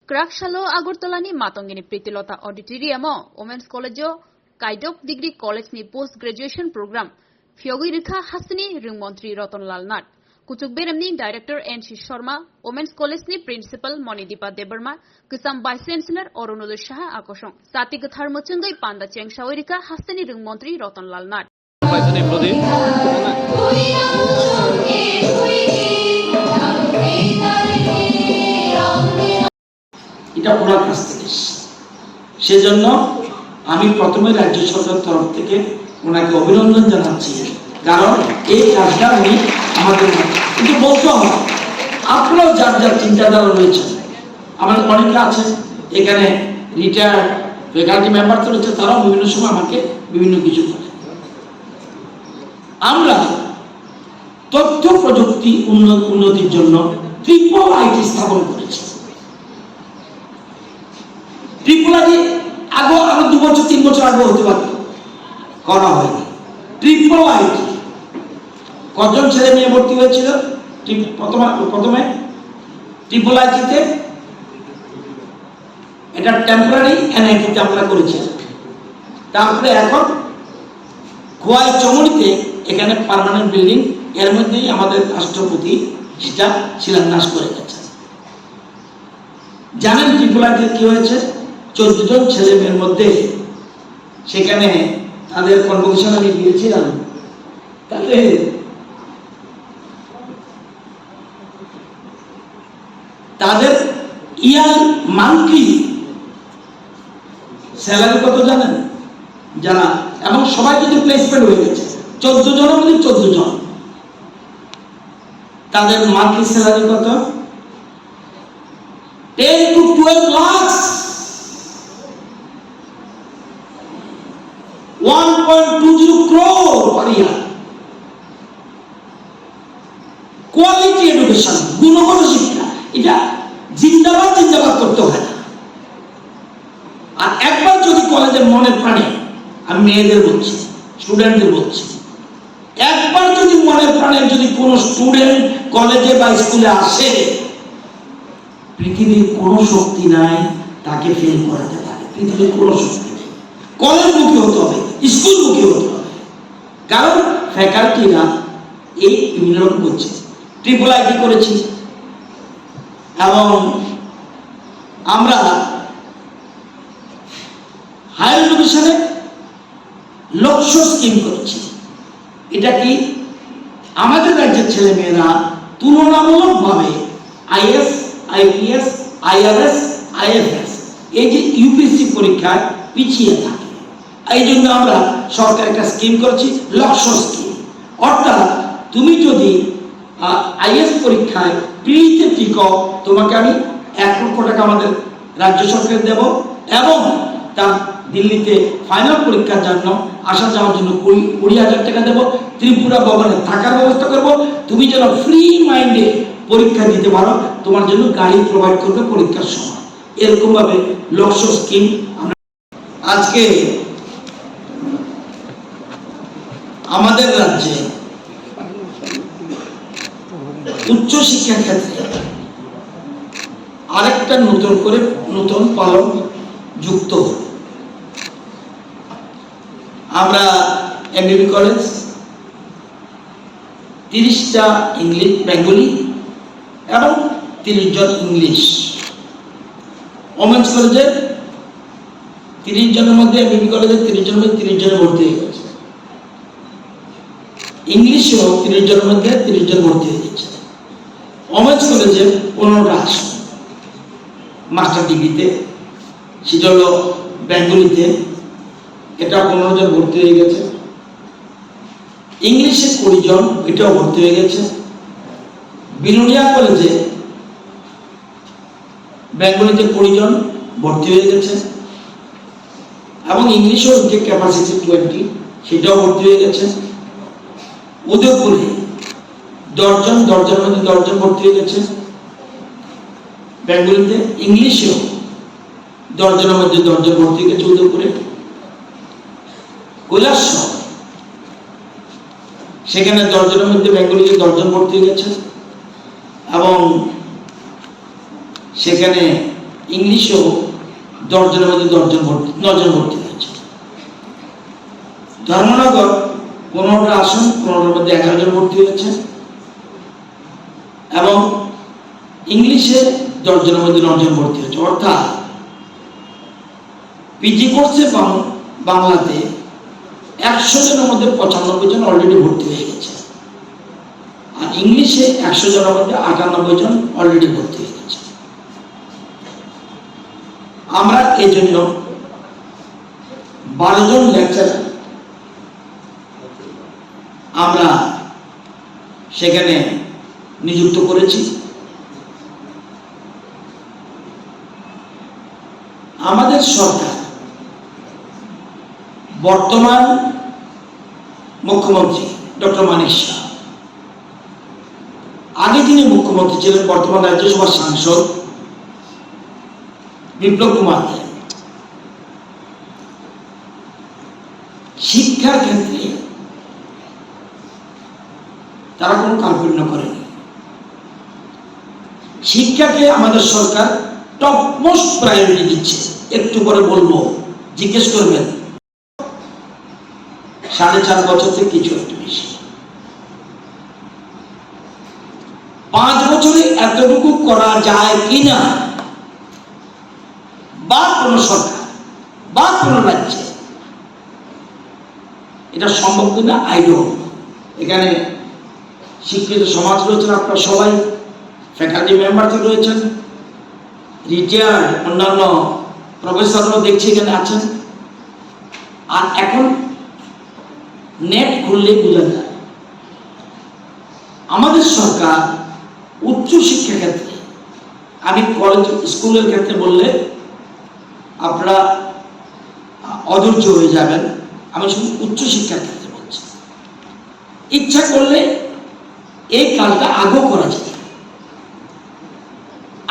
Krakshalo Agortolani Matongini Pritilota Auditorium Women's College Kaidok Degree College ni Post Graduation Program r4ikha Hasani Montri Ratan Lal Nath Kutuk Beremni Director N.C. Sharma Women's College ni Principal Monidipa Debarma Kusam Vice Chancellor Oronodo Shaha Akoshong Sati Gathar Muchungoi Panda Cheng r4ikha Hasani Montri Ratan Lal Nath এটা ওনার কাছ থেকে সেজন্য আমি প্রথমে রাজ্য সরকারের তরফ থেকে ওনাকে অভিনন্দন জানাচ্ছি, কারণ এই কাজটা উনি আমাদের কিন্তু বলতে হবে আপনারাও যার যার চিন্তাধারা রয়েছে। আমাদের অনেকে আছে এখানে রিটায়ার্ড ফ্যাকাল্টি মেম্বার রয়েছে, তারাও বিভিন্ন সময় আমাকে বিভিন্ন কিছু বলে। আমরা তথ্য প্রযুক্তি উন্নতির জন্য ট্রিপল আইটি স্থাপন করেছি। ট্রিপল আইটি আরো 2 বছর 3 বছর আগে হতে পারত, করা হয়নি। ট্রিপল আইটি কজন ছেলে মেয়ে ভর্তি হয়েছিল প্রথমে ট্রিপল আইটিতে? এটা টেম্পোরারি এনআইটিতে আমরা করেছি। তারপরে এখন খোয়াই চমড়িতে এখানে পার্মানেন্ট বিল্ডিং, এর মধ্যেই আমাদের রাষ্ট্রপতি সেটা শিলান্যাস করে গেছে। জানেন ট্রিপল আইটিতে কি হয়েছে? 14 জন ছেলে মেয়ের মধ্যে সেখানে তাদের কনভোকেশন আমি দিয়েছিলাম, তাদের ইয়ার মান্থলি স্যালারি কত জানেন? যারা এবং সবাই কিন্তু প্লেসমেন্ট হয়ে গেছে, 14 জনের মধ্যে 14 জন, তাদের মান্থলি স্যালারি কত? 10 to 12 lakhs, 1.20 crore per year। Quality education, গুণগত শিক্ষা, এটা জিন্দাবাদ করতে হয় না। আর একবার যদি কলেজের মনের প্রাণে, আমি মেয়েদের বলছি, স্টুডেন্টদের বলছি, একবার যদি মনের প্রাণে যদি কোনো স্টুডেন্ট কলেজে বা স্কুলে আসে, পৃথিবীর কোনো শক্তি নাই তাকে ফেল করাতে পারে। পৃথিবীর কোনো শক্তি নেই। কলেজ মুখী হতে হবে, স্কুল মুখী হতে হবে, কারণ ফ্যাকাল্টিরা এই বিভিন্ন রকম করছে। ট্রিপল আইটি করেছি এবং আমরা হায়ার এডুকেশনে লক্ষ্য স্কিম করেছি। এটা কি? আমাদের রাজ্যের ছেলে মেয়েরা তুলনামূলকভাবে আইএস, আইপিএস, আইআরএস, আইএফএস এই যে ইউপিএসসি পরীক্ষায় পিছিয়ে থাকে। এই জন্য আমরা সরকার একটা স্কিম করেছি, লক্ষ্য স্কিম। অর্থাৎ তুমি যদি আইএস পরীক্ষায় প্রিতে টিকো, তোমাকে আমি 1 লক্ষ টাকা আমাদের রাজ্য সরকার দেব, এবং তার দিল্লিতে ফাইনাল পরীক্ষার জন্য আসা যাওয়ার জন্য 20,000 টাকা দেব। ত্রিপুরা ভবনে থাকার ব্যবস্থা করব। তুমি যেন ফ্রি মাইন্ডে পরীক্ষা দিতে পারো, তোমার জন্য গাড়ি প্রোভাইড করবে পরীক্ষার সময়। এরকম ভাবে লক্ষ্য স্কিম আমরা আজকে আমাদের রাজ্যে উচ্চ শিক্ষা ক্ষেত্রে আরেকটা নতুন পালন যুক্ত হল। আমরা এমবিবি কলেজ 30টা ইংলিশ বেঙ্গলি এবং 30 জন ইংলিশ। ওমেন্স কলেজে 30 জনের মধ্যে, এমবিবি কলেজে 30 জনের মধ্যে 30 জন ভর্তি হয়ে গেছে। ইংলিশেও 30 জনের মধ্যে 30 জন ভর্তি হয়ে গেছে। ওমেন্স কলেজে 15টা আসন মাস্টার ডিগ্রিতে, সেটা হলো বেঙ্গলিতে, এটা 15 জন ভর্তি হয়ে গেছে। ইংলিশে 20 জন, এটাও ভর্তি হয়ে গেছে। বিলোনিয়া কলেজে বেঙ্গলিতে 20 জন ভর্তি হয়ে গেছে, এবং ইংলিশেও যে ক্যাপাসিটি 20, সেটাও ভর্তি হয়ে গেছে। উদয়পুরে 10 জন, 10 জনের মধ্যে 10 জন ভর্তি হয়ে গেছে বেঙ্গলিতে। ইংলিশেও 10 জনের মধ্যে 10 জন ভর্তি হয়ে গেছে উদয়পুরে। কৈলাসহর সেখানে 10 জনের মধ্যে বেঙ্গলিতে 10 জন ভর্তি হয়ে গেছে, এবং সেখানে ইংলিশেও 10 জনের মধ্যে 9 জন ভর্তি হয়েছে। ধর্মনগর 15টা আসন, 15টার মধ্যে 11 জন ভর্তি হয়েছে এবং ইংলিশে 10 জনের মধ্যে 9 জন ভর্তি হয়েছে। অর্থাৎ পিজি কোর্সে বাংলাতে 100 জনের মধ্যে 95 জন অলরেডি ভর্তি হয়ে গেছে, আর ইংলিশে 100 জনের মধ্যে 98 জন অলরেডি ভর্তি হয়ে গেছে। আমরা এই জন্য 12 জন লেকচারার আমরা সেখানে নিযুক্ত করেছি। আমাদের সরকার বর্তমান মুখ্যমন্ত্রী ডক্টর মানিক শাহ, আগে যিনি মুখ্যমন্ত্রী ছিলেন বর্তমান রাজ্যসভার সাংসদ বিপ্লব কুমার দেব, শিক্ষার ক্ষেত্রে তারা কোনো কার্পণ্য করেনি। শিক্ষাকে আমাদের সরকার টপ মোস্ট প্রায়োরিটি দিচ্ছে। একটু পরে বলবো, জিজ্ঞেস করবেন 4.5 বছর থেকে কিছু একটু বেশি। 5 বছরে এতটুকু করা যায় কিনা, বা কোন সরকার বা কোন রাজ্যে এটা সম্ভব কিনা আই ডোন্ট নো। এখানে শিক্ষিত সমাজ রয়েছেন, আপনারা সবাই ফ্যাকাল্টি মেম্বার রয়েছেন, রিটায়ার্ড অন্যান্য প্রফেসররাও দেখছি এখানে আছেন। আর এখন নেট খুললে বোঝা যায় আমাদের সরকার উচ্চ শিক্ষা ক্ষেত্রে, আমি কলেজ স্কুলের ক্ষেত্রে বললে আপনারা অধৈর্য হয়ে যাবেন, আমি শুধু উচ্চ শিক্ষার ক্ষেত্রে বলছি, ইচ্ছা করলে এই কাজটা আগেও করা যায়।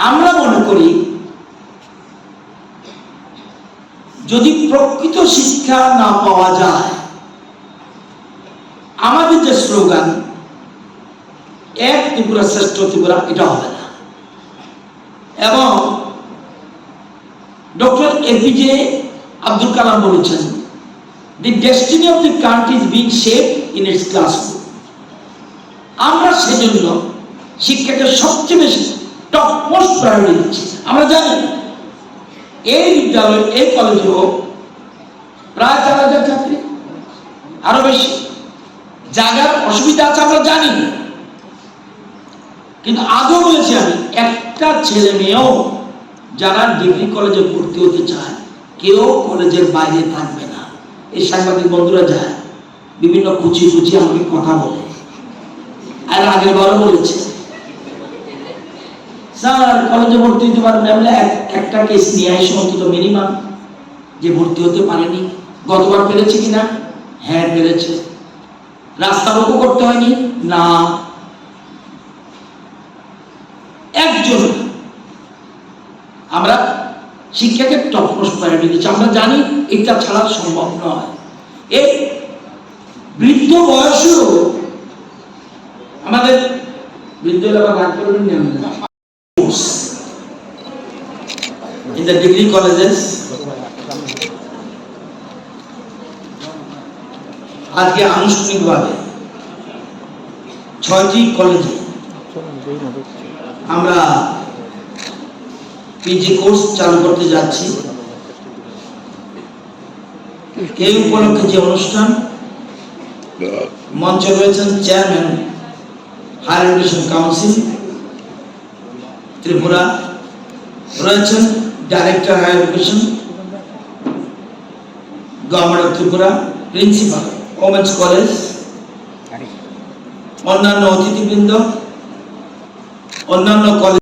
আমরা মনে করি যদি প্রকৃত শিক্ষা না পাওয়া যায়, আমাদের যে স্লোগান এক ত্রিপুরা শ্রেষ্ঠ ত্রিপুরা, এটা হবে না। এবং ডক্টর এপিজে আব্দুল কালাম বলেছেন, the destiny of the country is being shaped in its classroom. আমরা সেজন্য শিক্ষাকে সবচেয়ে বেশি টপ মোস্ট প্রায়োরিটি দিচ্ছি। আমরা জানি এই বিদ্যালয়, এই কলেজেও প্রায় 4000 ছাত্রী, আরো বেশি। জায়গার অসুবিধা আছে আমরা জানি, কিন্তু আগেও বলেছি আমি, একটা ছেলে মেয়েও যারা ডিগ্রি কলেজে ভর্তি হতে চায় কেউ কলেজের বাইরে থাকবে না। এই সাংবাদিক বন্ধুরা যায় বিভিন্ন কুচি আমাকে কথা বলে, আর আগের বারও বলেছে স্যার কলেজে ভর্তি হতে পারবেন না, বলে একটা কেস নিয়ে আসে অন্তত মিনিমাম, যে ভর্তি হতে পারেনি। গতবার পেরেছে কিনা? হ্যাঁ পেরেছে। রাস্তা রোকও করতে হয়নি না, একজন। আমরা শিক্ষাকে টপ মোস্ট প্রায়োরিটি দিচ্ছি। আমরা জানি এটা ছাড়া সম্ভব নয়। এই বৃদ্ধ বয়সেও আমাদের বৃদ্ধ এলাকা ভাগ করবেন না in the degree colleges। আজকে আনুষ্ঠানিকভাবে 6টি কলেজে আমরা পিজি কোর্স চালু করতে যাচ্ছি। এই উপলক্ষে যে অনুষ্ঠান, মঞ্চে রয়েছেন chairman higher education council Tripura, রয়েছেন director higher education government of Tripura, principal women's college, অন্যান্য অতিথিবৃন্দ, অন্যান্য কলেজ।